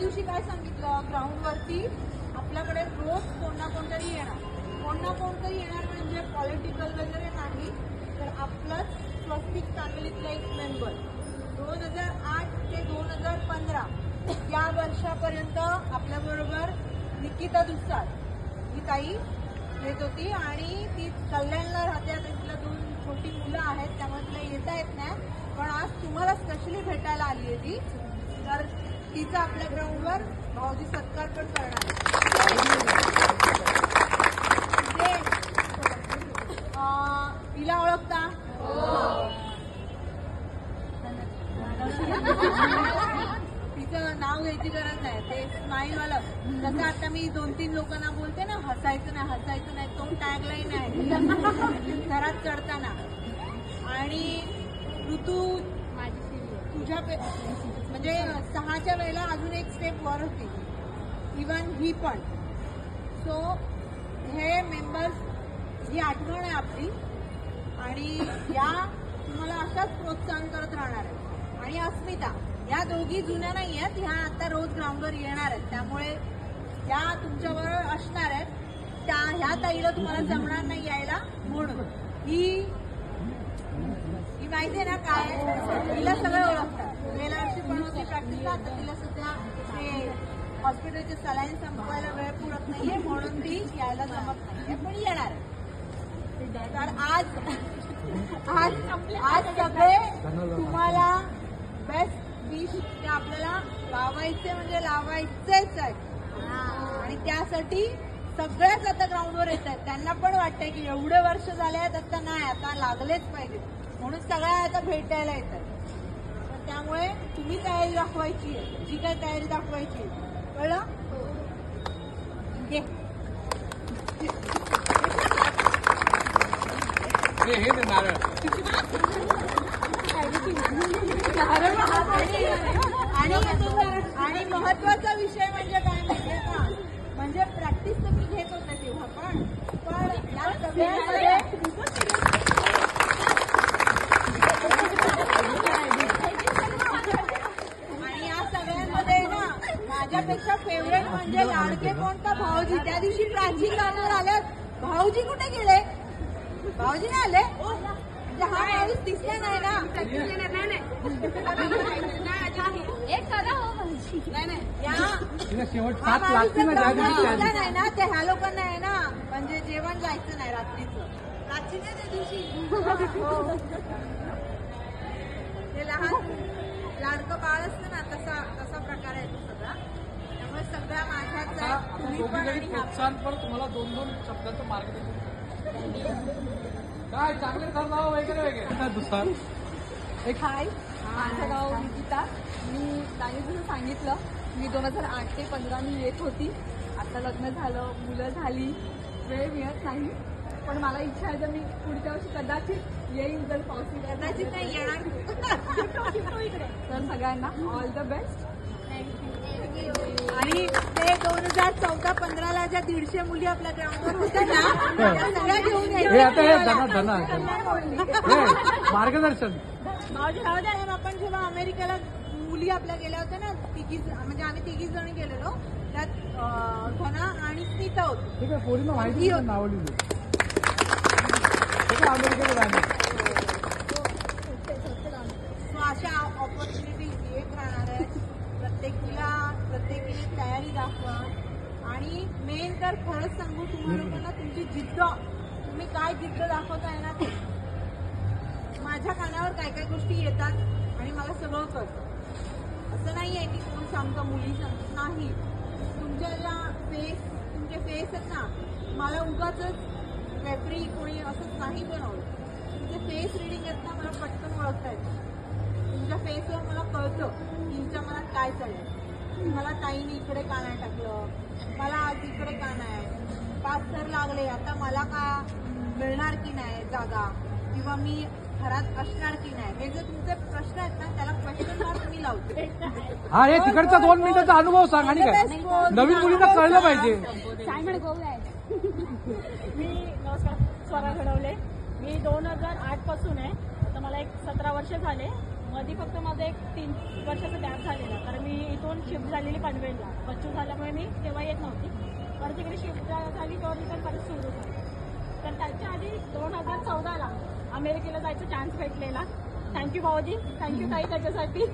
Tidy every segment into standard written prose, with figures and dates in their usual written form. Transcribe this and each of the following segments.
दिवशी काय सांगितलं, ग्राउंडवरती आपल्याकडे रोज कोण ना कोणतरी येणार, कोण ना कोणतरी येणार म्हणजे पॉलिटिकल वगैरे नाही, तर आपलंच स्वस्तिक फॅमिलीतला एक मेंबर 2008 ते 2015 या वर्षापर्यंत आपल्याबरोबर निकिता दुसार ही ताई येत होती आणि ती कल्याणला राहते. आता तिला 2 छोटी मुलं आहेत, त्यामुळे तिला येता येत नाही, पण आज तुम्हाला स्पेशली भेटायला आली आहे ती. तर तिचा आपल्या ग्राउंडवर भाऊजी सत्कार पण करणार तिला ओळखता? तिचं नाव घ्यायची गरज नाही, ते स्माईल वालं. जसं आता मी 2-3 लोकांना बोलते ना, हसायचं नाही, तो टॅगलाईन आहे घरात चढताना. आणि ऋतू तुझ्या म्हणजे 6च्या वेळेला अजून एक स्टेप वर होती, इव्हन ही पण. सो हे मेंबर्स ही आठवण आहे आपली आणि या तुम्हाला अशाच प्रोत्साहन करत राहणार आहे. आणि अस्मिता या दोघी जुन्या नाही आहेत, ह्या आता रोज ग्राउंडवर येणार आहेत, त्यामुळे ह्या तुमच्याबरोबर असणार आहेत. ह्या ताईला तुम्हाला जमणार नाही यायला म्हणून ही माहिती आहे ना काय, तिला सगळं ओळखतात. गेल्या वर्षी पण होती प्रॅक्टिसला, तर तिला सध्या ते हॉस्पिटलचे सलाईन संपवायला वेळ पुरत नाहीये म्हणून ती यायला जमत नाहीये, पण येणार आहे. तर आज सगळे तुम्हाला बेस्ट विश ते आपल्याला लावायचे म्हणजे लावायचेच आहे. आणि त्यासाठी सगळ्याच आता ग्राउंडवर येत आहेत. त्यांना पण वाटतंय की एवढे वर्ष झाले आहेत, आता नाही, आता लागलेच पाहिजे म्हणून सगळ्या आता भेटायला येतात. तर त्यामुळे तुम्ही तयारी दाखवायची आहे, जी काही तयारी दाखवायची कळलं? आणि महत्वाचा विषय म्हणजे काय माहितीये का, म्हणजे प्रॅक्टिस तर मी घेत होते तेव्हा पण या सगळ्यामध्ये आणि या सगळ्यांमध्ये ना माझ्यापेक्षा फेवरेट म्हणजे लाडके कोणता भाऊजी. त्या दिवशी प्राची कामावर आल्यात, भाऊजी कुठे गेले? भाऊजी नाही आले, म्हणजे हा माणूस दिसला नाही ना. नाही ना, ते ह्या लोकांना आहे ना, म्हणजे जेवण जायचं नाही रात्रीचं. रात्री नाही त्या दिवशी ते लहान लाडकं बाळ असतं ना, तसा प्रकार आहे तो सगळा. त्यामुळे सगळ्या माझ्याच प्रोत्साहन पण तुम्हाला 2-2 शब्दांचं मार्गदर्शन काय चांगले नाव वगैरे वगैरे. दुसरा एक हाय, माझं नाव निकिता. मी त्यांनी जसं सांगितलं, मी 2008 ते 15 मी येत होती. आता लग्न झालं, मुलं झाली, वेळ मिळत नाही, पण मला इच्छा आहे तर मी पुढच्या वर्षी कदाचित येईल जर पाऊस कदाचित नाही येणार. तर सगळ्यांना ऑल द बेस्ट. आणि ते 2014-15ला ज्या 150 मुली आपल्या ग्राउंडवर होत्या ना, त्या सगळ्या घेऊन मार्गदर्शन. आपण जेव्हा अमेरिकेला मुली आपल्या गेल्या होत्या ना, म्हणजे आम्ही 3 जणी गेलेलो, त्यात धना आणि स्मिता होती. पोरींना माहिती आवडली अशा ऑपॉर्च्युनिटी येत राहणार आहेत. प्रत्येकीने तयारी दाखवा. आणि मेन तर खरंच सांगू तुम्हाला लोकांना, तुमची जिद्द, तुम्ही काय जिद्द दाखवताय ना, ते माझ्या कानावर काय काय गोष्टी येतात आणि मला सगळं कळतं. असं नाही आहे की कोण सांगतं, मुली सांगत नाही. तुमच्या तुमचे फेस आहेत ना, मला उगाच रेफरी कोणी असंच नाही बनवलं. तुमचे फेस रिडिंग आहेत ना, मला पटकन ओळखता येतं. तुमच्या फेसवर मला कळतं तुमच्या मनात काय चाललंय. मला ताईने इकडे का नाही टाकलं, मला आज इकडे का नाही, 5 तर लागले, आता मला का मिळणार की नाही जागा, किंवा मी घरात असणार की नाही. हे जे तुमचे प्रश्न आहेत ना, त्याला क्वेश्चन मार्क मी लावते. हा, हे तिकडचा 2 मिनिटाचा अनुभव सांग. आणि काय नवीन मुलींना कळलं पाहिजे. मी नमस्कार, स्वरा घडवले. मी 2008 पासून आहे, आता मला एक 17 वर्ष झाले. मध्ये फक्त माझं एक 3 वर्षाचा गॅप झालेला, कारण मी इथून शिफ्ट झालेली पनवेलला. बच्चू झाल्यामुळे मी तेव्हा येत नव्हती. परत तिकडे शिफ्ट झाली तेव्हा रिटर्न परत सुरू झाली. तर त्याच्या आधी 2014ला अमेरिकेला जायचा चान्स भेटलेला. थँक्यू भाऊजी, थँक्यू ताई त्याच्यासाठी.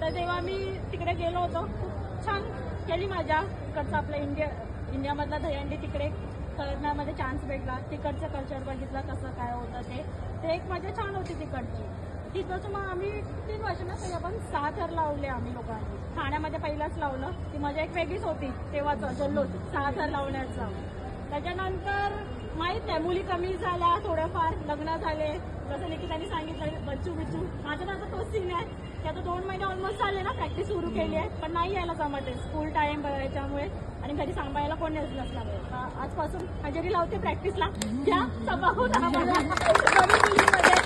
तर तेव्हा मी तिकडे गेलो होतो. खूप छान केली मजा. तिकडचं आपलं इंडियामधला दहीहंडी तिकडे करण्यामध्ये चान्स भेटला. तिकडचं कल्चर बघितलं कसं काय होतं ते एक मजा छान होती तिकडची. तिथंच मग आम्ही 3 वर्षांना तरी आपण 6 थर लावले आम्ही लोकांनी. ठाण्यामध्ये पहिलाच लावलं. ती मजा एक वेगळीच होती तेव्हाचं जल्लोष 6 थर लावण्याचा. त्याच्यानंतर माहीत नाही, मुली कमी झाल्या थोड्याफार, लग्न झाले. जसं की त्यांनी सांगितलं बच्चू बिच्चू. माझा तर आता तोच सीन आहे की आता 2 महिने ऑलमोस्ट झाले ना, प्रॅक्टिस सुरू केली आहे, पण नाही यायला जमत आहे स्कूल टाइम याच्यामुळे आणि घरी सांभाळायला कोण नसल्यामुळे. आजपासून हजेरी लावते प्रॅक्टिसला. घ्या स्वभावून आम्हाला नवीन मुलींमध्ये